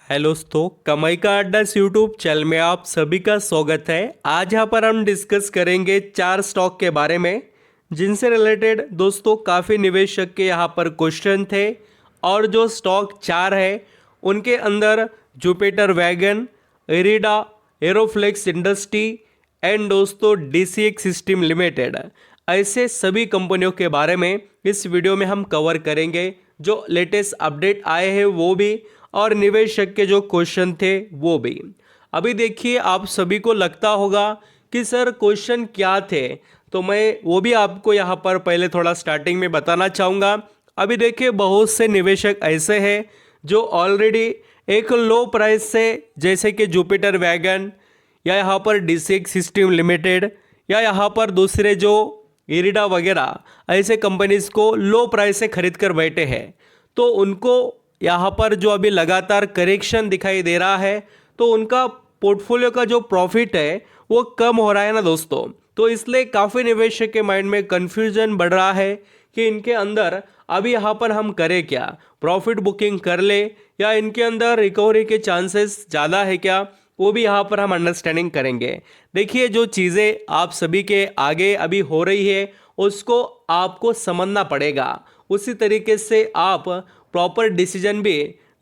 Hello दोस्तों, कमाई का अड्डा यूट्यूब चैनल में आप सभी का स्वागत है। आज यहाँ पर हम डिस्कस करेंगे 4 स्टॉक के बारे में जिनसे रिलेटेड दोस्तों काफ़ी निवेशक के यहाँ पर क्वेश्चन थे। और जो स्टॉक 4 है उनके अंदर जुपिटर वैगन, इरिडा, एरोफ्लेक्स इंडस्ट्री एंड दोस्तों डीसीएक्स सिस्टम लिमिटेड, ऐसे सभी कंपनियों के बारे में इस वीडियो में हम कवर करेंगे। जो लेटेस्ट अपडेट आए हैं वो भी, और निवेशक के जो क्वेश्चन थे वो भी। अभी देखिए, आप सभी को लगता होगा कि सर क्वेश्चन क्या थे, तो मैं वो भी आपको यहाँ पर पहले थोड़ा स्टार्टिंग में बताना चाहूँगा। अभी देखिए, बहुत से निवेशक ऐसे हैं जो ऑलरेडी एक लो प्राइस से, जैसे कि जुपिटर वैगन या यहाँ पर डीसीएक्स सिस्टम लिमिटेड या यहाँ पर दूसरे जो इरिडा वगैरह, ऐसे कंपनीज को लो प्राइस से खरीद कर बैठे हैं, तो उनको यहाँ पर जो अभी लगातार करेक्शन दिखाई दे रहा है, तो उनका पोर्टफोलियो का जो प्रॉफिट है वो कम हो रहा है ना दोस्तों। तो इसलिए काफ़ी निवेशक के माइंड में कन्फ्यूजन बढ़ रहा है कि इनके अंदर अभी यहाँ पर हम करें क्या, प्रॉफिट बुकिंग कर ले या इनके अंदर रिकवरी के चांसेस ज़्यादा है क्या, वो भी यहाँ पर हम अंडरस्टैंडिंग करेंगे। देखिए, जो चीज़ें आप सभी के आगे अभी हो रही है उसको आपको समझना पड़ेगा, उसी तरीके से आप प्रॉपर डिसीजन भी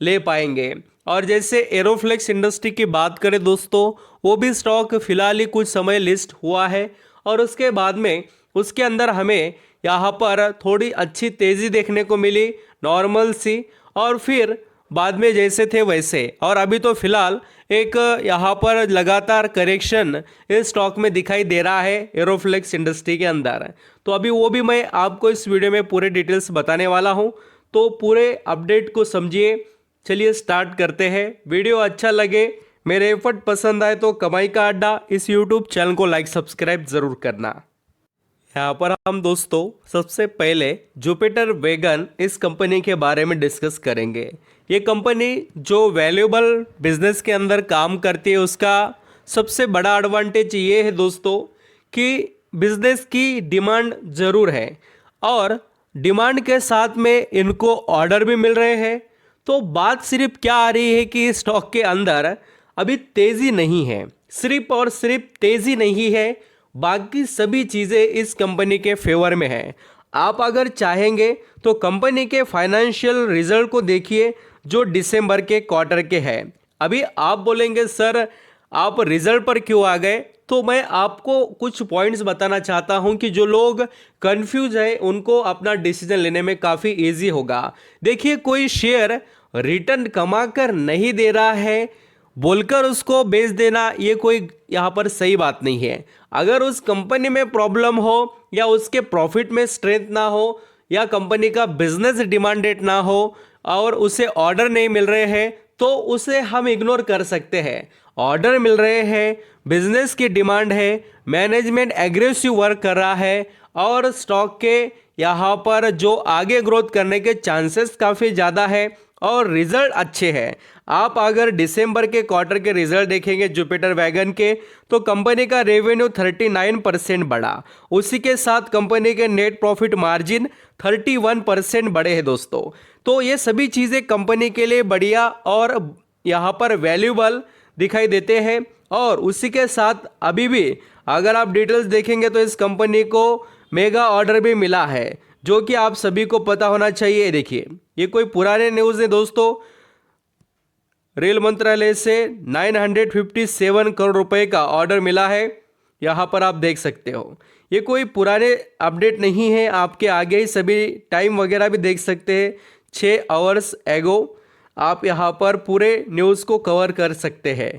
ले पाएंगे। और जैसे एरोफ्लेक्स इंडस्ट्री की बात करें दोस्तों, वो भी स्टॉक फिलहाल ही कुछ समय लिस्ट हुआ है और उसके बाद में उसके अंदर हमें यहाँ पर थोड़ी अच्छी तेज़ी देखने को मिली, नॉर्मल सी, और फिर बाद में जैसे थे वैसे। और अभी तो फिलहाल एक यहाँ पर लगातार करेक्शन इस स्टॉक में दिखाई दे रहा है एरोफ्लेक्स इंडस्ट्री के अंदर। तो अभी वो भी मैं आपको इस वीडियो में पूरे डिटेल्स बताने वाला हूँ, तो पूरे अपडेट को समझिए। चलिए स्टार्ट करते हैं। वीडियो अच्छा लगे, मेरे एफर्ट पसंद आए तो कमाई का अड्डा इस यूट्यूब चैनल को लाइक सब्सक्राइब ज़रूर करना। यहाँ पर हम दोस्तों सबसे पहले जुपिटर वैगन इस कंपनी के बारे में डिस्कस करेंगे। ये कंपनी जो वैल्यूएबल बिजनेस के अंदर काम करती है, उसका सबसे बड़ा एडवांटेज ये है दोस्तों कि बिजनेस की डिमांड ज़रूर है और डिमांड के साथ में इनको ऑर्डर भी मिल रहे हैं। तो बात सिर्फ क्या आ रही है कि स्टॉक के अंदर अभी तेज़ी नहीं है, सिर्फ और सिर्फ तेज़ी नहीं है, बाकी सभी चीज़ें इस कंपनी के फेवर में हैं। आप अगर चाहेंगे तो कंपनी के फाइनेंशियल रिजल्ट को देखिए जो दिसंबर के क्वार्टर के हैं। अभी आप बोलेंगे सर आप रिजल्ट पर क्यों आ गए, तो मैं आपको कुछ पॉइंट्स बताना चाहता हूं कि जो लोग कंफ्यूज है उनको अपना डिसीजन लेने में काफ़ी इजी होगा। देखिए, कोई शेयर रिटर्न कमा कर नहीं दे रहा है बोलकर उसको बेच देना, ये कोई यहाँ पर सही बात नहीं है। अगर उस कंपनी में प्रॉब्लम हो या उसके प्रॉफिट में स्ट्रेंथ ना हो या कंपनी का बिजनेस डिमांडेड ना हो और उसे ऑर्डर नहीं मिल रहे हैं, तो उसे हम इग्नोर कर सकते हैं। ऑर्डर मिल रहे हैं, बिजनेस की डिमांड है, मैनेजमेंट एग्रेसिव वर्क कर रहा है और स्टॉक के यहाँ पर जो आगे ग्रोथ करने के चांसेस काफ़ी ज़्यादा है और रिजल्ट अच्छे हैं। आप अगर दिसंबर के क्वार्टर के रिजल्ट देखेंगे जुपिटर वैगन के, तो कंपनी का रेवेन्यू 39% बढ़ा, उसी के साथ कंपनी के नेट प्रॉफिट मार्जिन 31% बढ़े हैं दोस्तों। तो ये सभी चीज़ें कंपनी के लिए बढ़िया और यहाँ पर वैल्यूबल दिखाई देते हैं। और उसी के साथ अभी भी अगर आप डिटेल्स देखेंगे तो इस कंपनी को मेगा ऑर्डर भी मिला है, जो कि आप सभी को पता होना चाहिए। देखिए, ये कोई पुराने न्यूज़ है दोस्तों, रेल मंत्रालय से 957 करोड़ रुपए का ऑर्डर मिला है, यहाँ पर आप देख सकते हो। ये कोई पुराने अपडेट नहीं है, आपके आगे ही सभी टाइम वगैरह भी देख सकते हैं। 6 आवर्स एगो आप यहाँ पर पूरे न्यूज़ को कवर कर सकते हैं।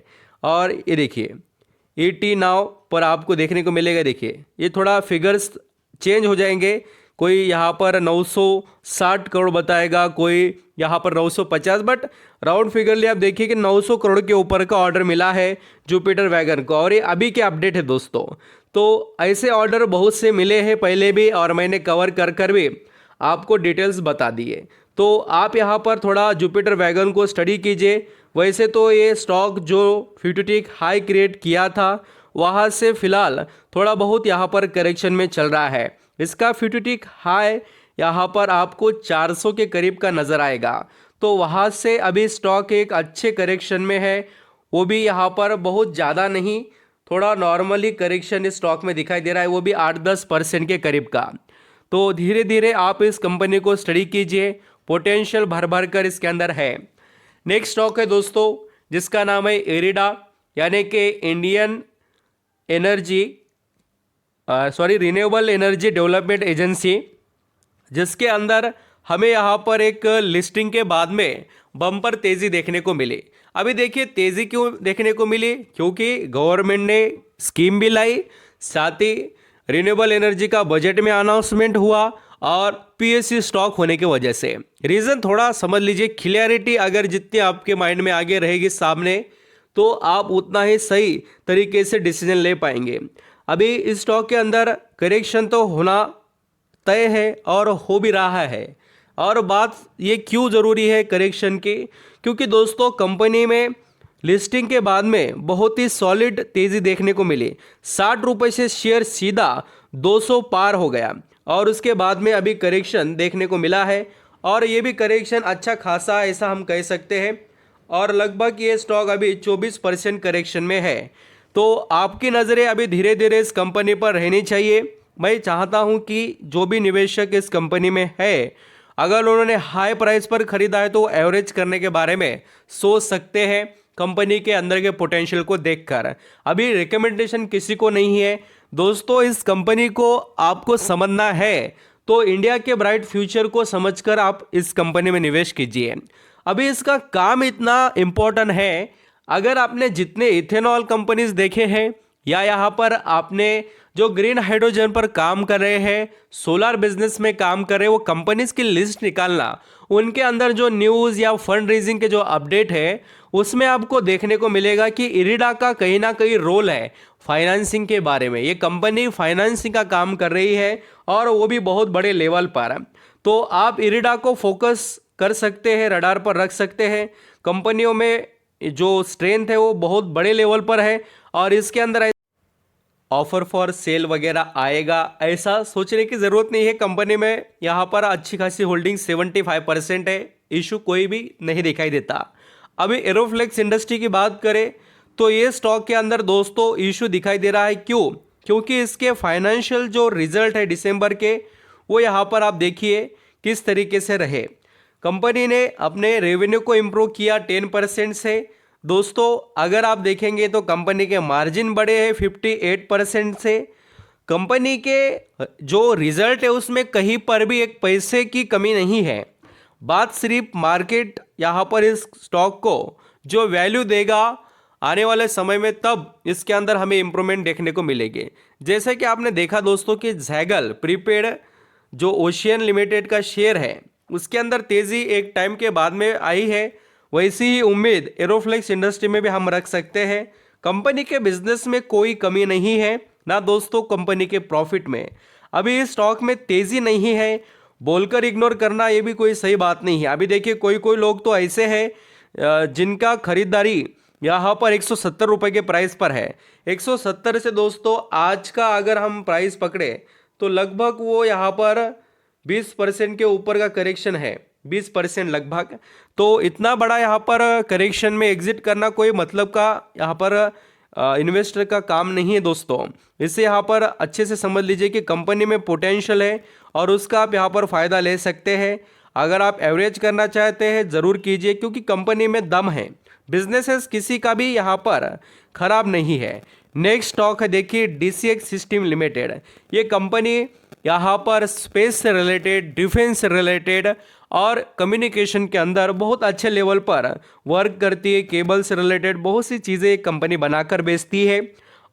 और ये देखिए, ईटी नाउ पर आपको देखने को मिलेगा। देखिए, ये थोड़ा फिगर्स चेंज हो जाएंगे, कोई यहाँ पर 960 करोड़ बताएगा, कोई यहाँ पर 950, बट राउंड फिगरली आप देखिए कि 900 करोड़ के ऊपर का ऑर्डर मिला है जुपिटर वैगन को। और ये अभी के अपडेट है दोस्तों। तो ऐसे ऑर्डर बहुत से मिले हैं पहले भी और मैंने कवर कर कर भी आपको डिटेल्स बता दिए। तो आप यहाँ पर थोड़ा जुपिटर वैगन को स्टडी कीजिए। वैसे तो ये स्टॉक जो 52 हाई क्रिएट किया था वहाँ से फिलहाल थोड़ा बहुत यहाँ पर करेक्शन में चल रहा है। इसका 52 हाई यहाँ पर आपको 400 के करीब का नज़र आएगा। तो वहाँ से अभी स्टॉक एक अच्छे करेक्शन में है, वो भी यहाँ पर बहुत ज़्यादा नहीं, थोड़ा नॉर्मली करेक्शन इस स्टॉक में दिखाई दे रहा है, वो भी 8-10% के करीब का। तो धीरे धीरे आप इस कंपनी को स्टडी कीजिए, पोटेंशियल भर भर कर इसके अंदर है। नेक्स्ट स्टॉक है दोस्तों जिसका नाम है इरिडा, यानी कि Indian energy renewable energy development agency, जिसके अंदर हमें यहाँ पर एक लिस्टिंग के बाद में बम्पर तेज़ी देखने को मिली। अभी देखिए तेज़ी क्यों देखने को मिली, क्योंकि गवर्नमेंट ने स्कीम भी लाई, साथ ही रिन्यूएबल एनर्जी का बजट में अनाउंसमेंट हुआ और पीएसयू स्टॉक होने की वजह से। रीज़न थोड़ा समझ लीजिए, क्लियरिटी अगर जितनी आपके माइंड में आगे रहेगी सामने, तो आप उतना ही सही तरीके से डिसीजन ले पाएंगे। अभी इस स्टॉक के अंदर करेक्शन तो होना तय है और हो भी रहा है। और बात ये क्यों ज़रूरी है करेक्शन की, क्योंकि दोस्तों कंपनी में लिस्टिंग के बाद में बहुत ही सॉलिड तेज़ी देखने को मिली। 60 रुपये से शेयर सीधा 200 पार हो गया और उसके बाद में अभी करेक्शन देखने को मिला है, और ये भी करेक्शन अच्छा खासा ऐसा हम कह सकते हैं, और लगभग ये स्टॉक अभी 24% करेक्शन में है। तो आपकी नज़रें अभी धीरे धीरे इस कंपनी पर रहनी चाहिए। मैं चाहता हूं कि जो भी निवेशक इस कंपनी में है, अगर उन्होंने हाई प्राइस पर खरीदा है तो एवरेज करने के बारे में सोच सकते हैं कंपनी के अंदर के पोटेंशियल को देखकर। अभी रिकमेंडेशन किसी को नहीं है दोस्तों, इस कंपनी को आपको समझना है तो इंडिया के ब्राइट फ्यूचर को समझकर आप इस कंपनी में निवेश कीजिए। अभी इसका काम इतना इम्पोर्टेंट है, अगर आपने जितने इथेनॉल कंपनीज देखे हैं या यहाँ पर आपने जो ग्रीन हाइड्रोजन पर काम कर रहे हैं, सोलर बिजनेस में काम कर रहे हैं, वो कंपनीज की लिस्ट निकालना, उनके अंदर जो न्यूज़ या फंड रेजिंग के जो अपडेट है उसमें आपको देखने को मिलेगा कि इरिडा का कहीं ना कहीं रोल है फाइनेंसिंग के बारे में। ये कंपनी फाइनेंसिंग का काम कर रही है और वो भी बहुत बड़े लेवल पर। तो आप इरिडा को फोकस कर सकते हैं, रडार पर रख सकते हैं। कंपनियों में जो स्ट्रेंथ है वो बहुत बड़े लेवल पर है और इसके अंदर ऑफर फॉर सेल वगैरह आएगा ऐसा सोचने की ज़रूरत नहीं है। कंपनी में यहाँ पर अच्छी खासी होल्डिंग 75% है, इशू कोई भी नहीं दिखाई देता। अभी एरोफ्लेक्स इंडस्ट्री की बात करें तो ये स्टॉक के अंदर दोस्तों इशू दिखाई दे रहा है। क्यों? क्योंकि इसके फाइनेंशियल जो रिजल्ट है दिसंबर के, वो यहाँ पर आप देखिए किस तरीके से रहे। कंपनी ने अपने रेवेन्यू को इम्प्रूव किया 10% से। दोस्तों अगर आप देखेंगे तो कंपनी के मार्जिन बढ़े हैं 58% से। कंपनी के जो रिजल्ट है उसमें कहीं पर भी एक पैसे की कमी नहीं है। बात सिर्फ मार्केट यहाँ पर इस स्टॉक को जो वैल्यू देगा आने वाले समय में, तब इसके अंदर हमें इम्प्रूवमेंट देखने को मिलेगी। जैसे कि आपने देखा दोस्तों कि जैगल प्रीपेड जो ओशियन लिमिटेड का शेयर है उसके अंदर तेज़ी एक टाइम के बाद में आई है, वैसी ही उम्मीद एरोफ्लेक्स इंडस्ट्री में भी हम रख सकते हैं। कंपनी के बिजनेस में कोई कमी नहीं है ना दोस्तों, कंपनी के प्रॉफिट में। अभी इस स्टॉक में तेज़ी नहीं है बोलकर इग्नोर करना ये भी कोई सही बात नहीं है। अभी देखिए कोई कोई लोग तो ऐसे हैं जिनका खरीदारी यहाँ पर 170 रुपये के प्राइस पर है। 170 से दोस्तों आज का अगर हम प्राइस पकड़े तो लगभग वो यहाँ पर 20% के ऊपर का करेक्शन है, 20% लगभग। तो इतना बड़ा यहाँ पर करेक्शन में एग्जिट करना कोई मतलब का यहाँ पर इन्वेस्टर का काम नहीं है दोस्तों। इससे यहाँ पर अच्छे से समझ लीजिए कि कंपनी में पोटेंशियल है और उसका आप यहाँ पर फ़ायदा ले सकते हैं। अगर आप एवरेज करना चाहते हैं ज़रूर कीजिए, क्योंकि कंपनी में दम है, बिजनेसेस किसी का भी यहाँ पर खराब नहीं है। नेक्स्ट स्टॉक है देखिए DCX सिस्टम लिमिटेड। ये कंपनी यहाँ पर स्पेस से रिलेटेड, डिफेंस से रिलेटेड और कम्युनिकेशन के अंदर बहुत अच्छे लेवल पर वर्क करती है। केबल से रिलेटेड बहुत सी चीज़ें कंपनी बनाकर बेचती है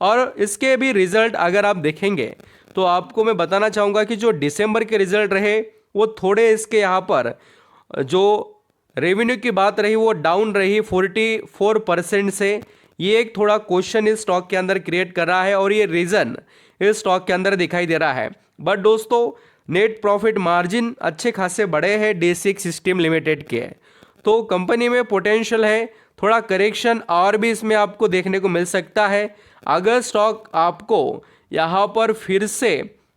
और इसके भी रिजल्ट अगर आप देखेंगे तो आपको मैं बताना चाहूँगा कि जो दिसंबर के रिजल्ट रहे वो थोड़े इसके यहाँ पर जो रेवेन्यू की बात रही वो डाउन रही 44% से। ये एक थोड़ा क्वेश्चन इस स्टॉक के अंदर क्रिएट कर रहा है और ये रीज़न इस स्टॉक के अंदर दिखाई दे रहा है। बट दोस्तों नेट प्रॉफिट मार्जिन अच्छे खासे बड़े हैं DCX सिस्टम लिमिटेड के, तो कंपनी में पोटेंशियल है। थोड़ा करेक्शन और भी इसमें आपको देखने को मिल सकता है। अगर स्टॉक आपको यहाँ पर फिर से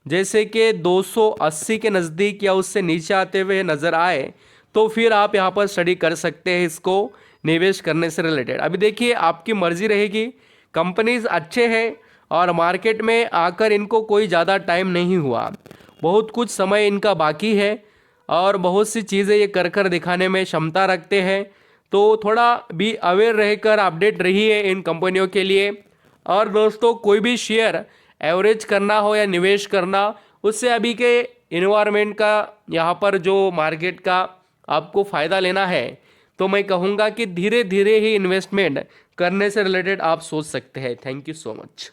जैसे कि 280 के नज़दीक या उससे नीचे आते हुए नज़र आए तो फिर आप यहाँ पर स्टडी कर सकते हैं इसको निवेश करने से रिलेटेड। अभी देखिए आपकी मर्जी रहेगी, कंपनीज अच्छे हैं और मार्केट में आकर इनको कोई ज़्यादा टाइम नहीं हुआ, बहुत कुछ समय इनका बाकी है और बहुत सी चीज़ें ये कर दिखाने में क्षमता रखते हैं। तो थोड़ा भी अवेयर रहकर अपडेट रहिए इन कंपनियों के लिए। और दोस्तों कोई भी शेयर एवरेज करना हो या निवेश करना, उससे अभी के इन्वायरमेंट का यहाँ पर जो मार्केट का आपको फ़ायदा लेना है, तो मैं कहूँगा कि धीरे धीरे ही इन्वेस्टमेंट करने से रिलेटेड आप सोच सकते हैं। Thank you so much.